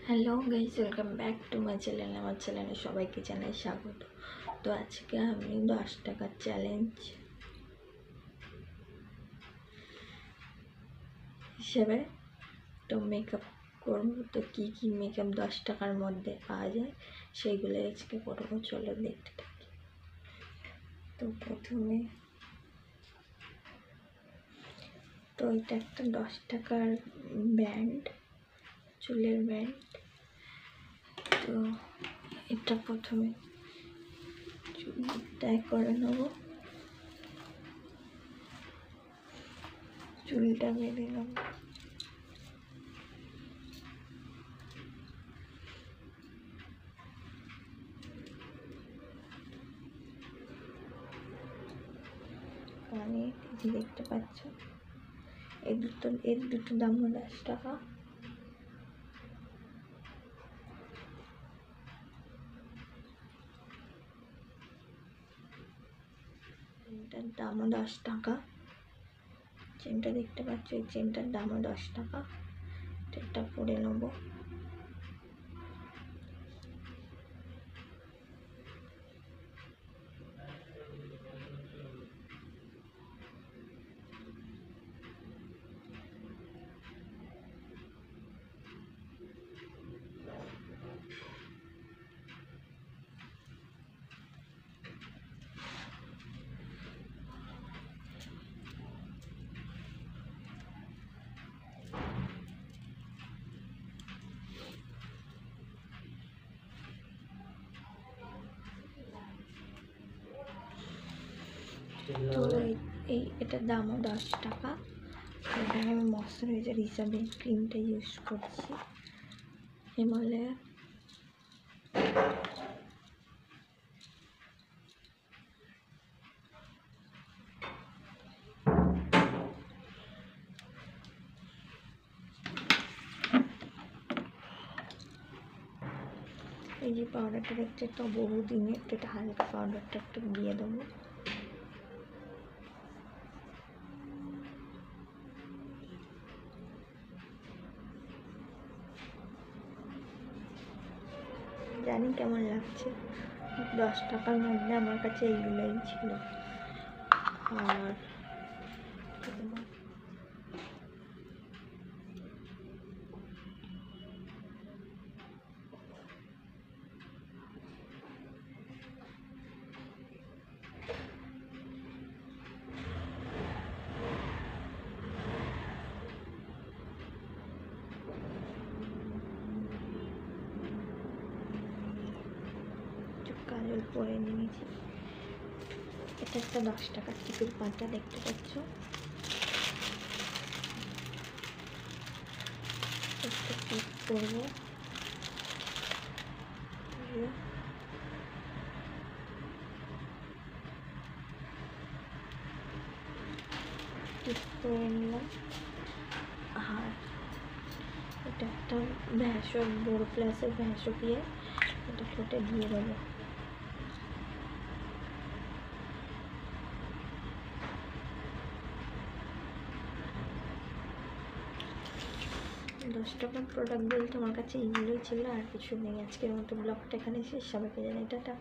Hello guys, welcome back to my channel. আমার চ্যানেলে সবাইকে জানাই স্বাগত। তো আজকে আমি 10 টাকার চ্যালেঞ্জ হিসেবে তো মেকআপ করবো। তো কী কী মেকআপ 10 টাকার মধ্যে পাওয়া যায় সেইগুলো আজকে করবো, চলো দেখতে থাকি। তো প্রথমে তো এটা একটা 10 টাকার ব্যান্ড, চুলের ব্যান্ড। তো এটা প্রথমে চুলটাই করে নেবো, চুলটা বেঁধে নেবো। আমি দেখতে পাচ্ছ এর দুটো দাম 10 টাকা। চেনটার দামও 10 টাকা। চেনটা দেখতে পাচ্ছ, এই চেনটার দামও 10 টাকা। এটা পরে নেবো। তো এটার দামও 10 টাকা। এটা আমি ময়শ্চারাইজার হিসাবে ক্রিমটা ইউজ করছি, হিমালয়া। এই যে পাউডারটা দেখতে তো বহুদিনের, তো এটা হালকা পাউডারটা একটু দিয়ে দেবো। জানি কেমন লাগছে। 10 টাকার মধ্যে আমার কাছে এইগুলোই ছিল। আর কাজল পরে নিয়েছি। এটা একটা 10 টাকার টিপের পাতা দেখতে পাচ্ছ। একটা টিপ করবো, টিপ করে নিলাম। আর এটা একটা ভ্যাসক, বড় প্লাসের ভ্যাসক দিয়ে এটা ঠোঁটে দিয়ে দেবো। দশ টাকার প্রোডাক্ট বলতে আমার কাছে এইগুলোই ছিল, আর কিছু নেই। আজকের মতো ব্লগটা এখানে শেষ। সবাইকে জানাই টাটা।